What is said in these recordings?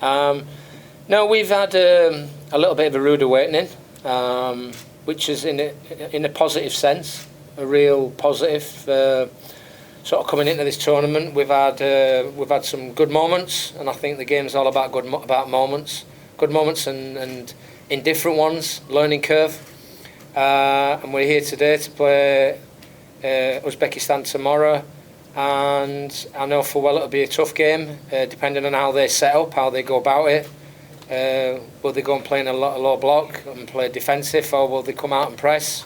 No, we've had a little bit of a rude awakening, which is in a positive sense, a real positive. Sort of coming into this tournament, we've had some good moments, and I think the game's all about moments, good moments, and indifferent ones, learning curve. And we're here today to play Uzbekistan tomorrow, and I know full well it'll be a tough game, depending on how they set up, how they go about it. Will they go and play in a low block and play defensive, or will they come out and press?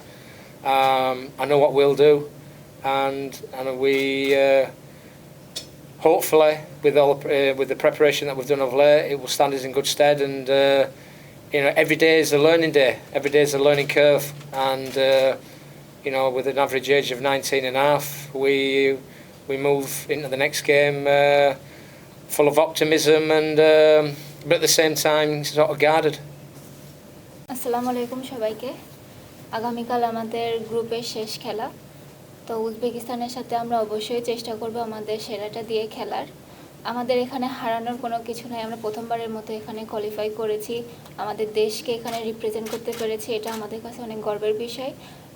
I know what we'll do, and we hopefully with the preparation that we've done of late, it will stand us in good stead. And every day is a learning day. Every day is a learning curve, and with an average age of 19 and a half, we move into the next game full of optimism and. But at the same time, sort of guarded. আসসালামু আলাইকুম সবাইকে। আগামীকাল আমাদের গ্রুপের শেষ খেলা, তো উজবেকিস্তানের সাথে আমরা অবশ্যই চেষ্টা করব আমাদের সেরাটা দিয়ে খেলার। আমাদের এখানে হারানোর কোনো কিছু নাই, আমরা প্রথমবারের মতো এখানে কোয়ালিফাই করেছি, আমাদের দেশকে এখানে রিপ্রেজেন্ট করতে পেরেছি, এটা আমাদের কাছে অনেক গর্বের বিষয়।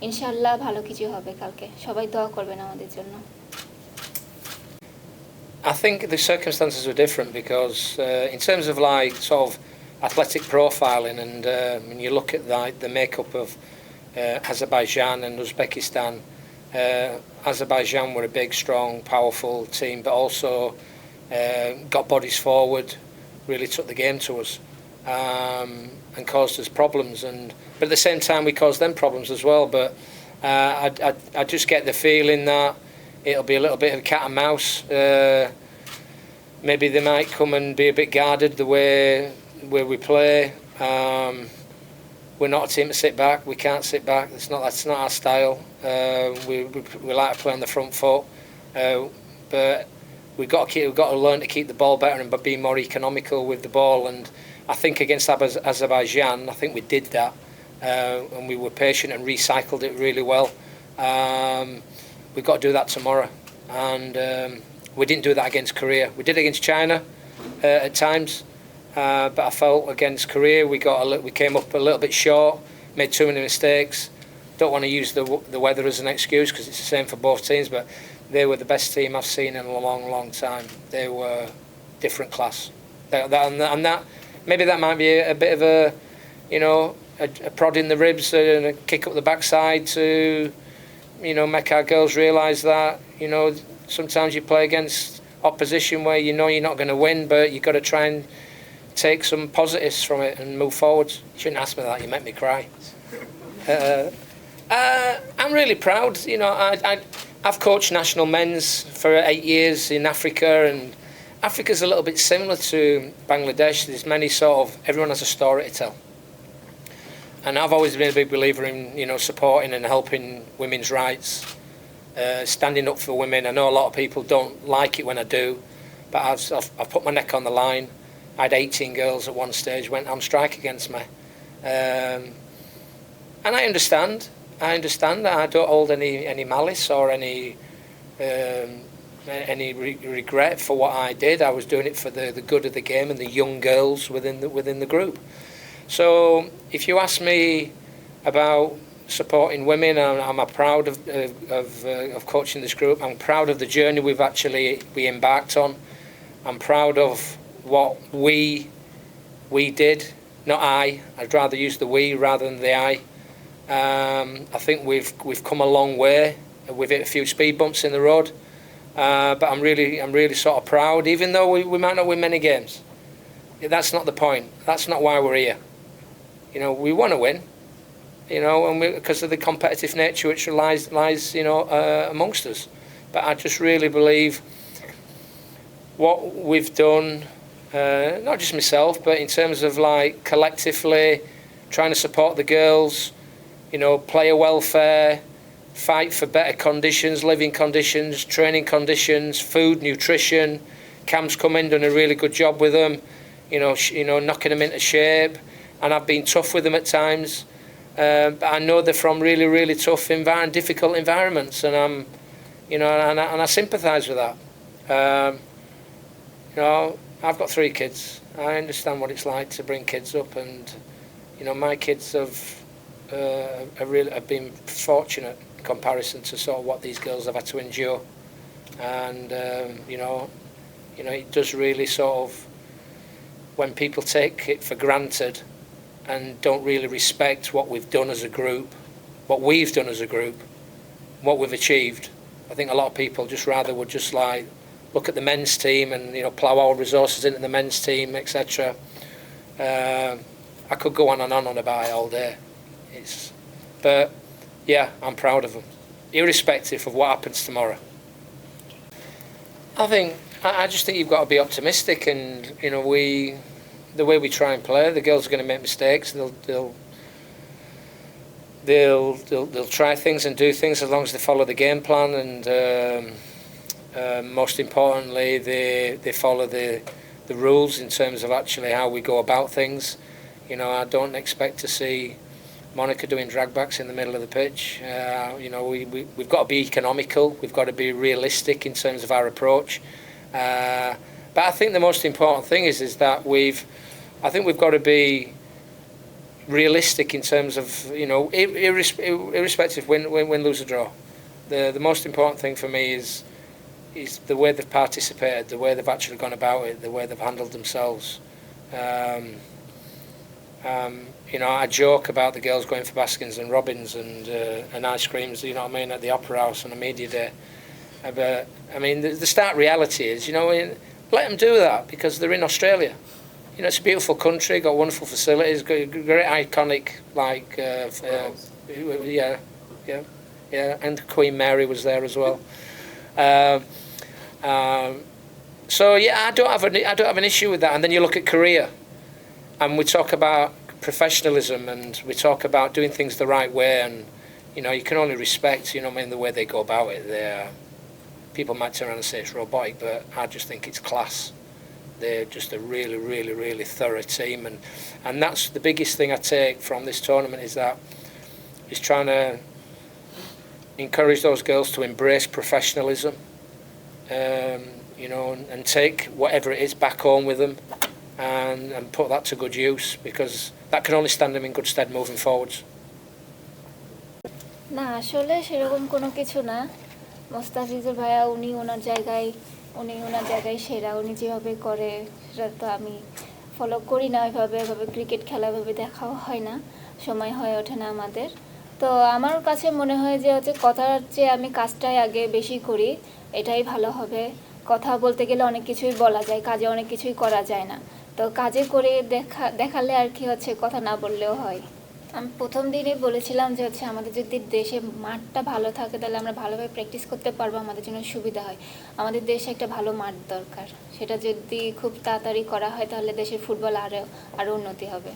ইনশাআল্লাহ ভালো কিছু হবে কালকে, সবাই দোয়া করবেন আমাদের জন্য। I think the circumstances were different because in terms of sort of athletic profiling, and when you look at the makeup of Azerbaijan and Uzbekistan, Azerbaijan were a big, strong, powerful team, but also got bodies forward, really took the game to us and caused us problems. But at the same time, we caused them problems as well. But I just get the feeling that it'll be a little bit of cat and mouse. Maybe they might come and be a bit guarded the way we play. We're not a team to sit back. We can't sit back. That's not our style. We like to play on the front foot, but we've got to learn to keep the ball better and be more economical with the ball. And I think against Azerbaijan, I think we did that, and we were patient and recycled it really well. We've got to do that tomorrow, and we didn't do that against Korea. We did it against China at times, but I felt against Korea we came up a little bit short, made too many mistakes. Don't want to use the weather as an excuse because it's the same for both teams, but they were the best team I've seen in a long, long time. They were different class. That maybe that might be a bit of a prod in the ribs and a kick up the backside to. Make our girls realise that, sometimes you play against opposition where you're not going to win, but you've got to try and take some positives from it and move forwards. You shouldn't ask me that, you make me cry. I'm really proud. I've coached national men's for 8 years in Africa, and Africa's a little bit similar to Bangladesh. There's everyone has a story to tell. And I've always been a big believer in, supporting and helping women's rights, standing up for women. I know a lot of people don't like it when I do, but I've put my neck on the line. I had 18 girls at one stage went on strike against me. And I understand that I don't hold any malice or any regret for what I did. I was doing it for the good of the game and the young girls within the group. So if you ask me about supporting women, I'm proud of coaching this group. I'm proud of the journey we embarked on. I'm proud of what we did, not I. I'd rather use the we rather than the I. I think we've come a long way. We've hit a few speed bumps in the road, but I'm really sort of proud, even though we might not win many games. That's not the point. That's not why we're here. We want to win, and because of the competitive nature which lies amongst us. But I just really believe what we've done, not just myself, but in terms of collectively trying to support the girls, player welfare, fight for better conditions, living conditions, training conditions, food, nutrition. Cam's come in, done a really good job with them, knocking them into shape. And I've been tough with them at times, but I know they're from really, really tough difficult environments, and and I sympathise with that. I've got 3 kids. I understand what it's like to bring kids up, and my kids have been fortunate in comparison to sort of what these girls have had to endure, and it does really sort of, when people take it for granted and don't really respect what we've done as a group, what we've achieved. I think a lot of people would just like look at the men's team and plough our resources into the men's team, etc. I could go on and on about it all day. But yeah, I'm proud of them, irrespective of what happens tomorrow. I just think you've got to be optimistic, and the way we try and play, the girls are going to make mistakes. They'll try things and do things as long as they follow the game plan, and most importantly, they follow the rules in terms of actually how we go about things. I don't expect to see Monica doing dragbacks in the middle of the pitch. We've got to be economical. We've got to be realistic in terms of our approach. But I think the most important thing is that we've got to be realistic in terms of irrespective win, lose or draw. The most important thing for me is the way they've participated, the way they've actually gone about it, the way they've handled themselves. I joke about the girls going for Baskins and Robins and ice creams, at the Opera House on a media day. But the stark reality is, let them do that, because they're in Australia. It's a beautiful country, got wonderful facilities, got great iconic, and Queen Mary was there as well. So yeah, I don't have an issue with that. And then you look at Korea, and we talk about professionalism, and we talk about doing things the right way, and you can only respect the way they go about it. People might turn around and say it's robotic, but I just think it's class. They're just a really, really, really thorough team, and that's the biggest thing I take from this tournament, is trying to encourage those girls to embrace professionalism, and take whatever it is back home with them, and put that to good use, because that can only stand them in good stead moving forwards. না আসলে সেরকম কোনো কিছু না। মোস্তাফিজুর ভাইয়া উনি ওনার জায়গায় সেরা, উনি যেভাবে করে সেটা তো আমি ফলো করি না ওইভাবে ক্রিকেট খেলা ভাবে দেখাও হয় না, সময় হয়ে ওঠে না আমাদের। তো আমার কাছে মনে হয় যে কথার চেয়ে আমি কাজটাই আগে বেশি করি, এটাই ভালো হবে। কথা বলতে গেলে অনেক কিছুই বলা যায়, কাজে অনেক কিছুই করা যায় না। তো কাজে করে দেখালে আর কি কথা না বললেও হয়। আমি প্রথম দিনই বলেছিলাম যে আমাদের যদি দেশে মাঠটা ভালো থাকে তাহলে আমরা ভালোভাবে প্র্যাকটিস করতে পারবো, আমাদের জন্য সুবিধা হয়। আমাদের দেশে একটা ভালো মাঠ দরকার, সেটা যদি খুব তাড়াতাড়ি করা হয় তাহলে দেশের ফুটবল আরও উন্নতি হবে।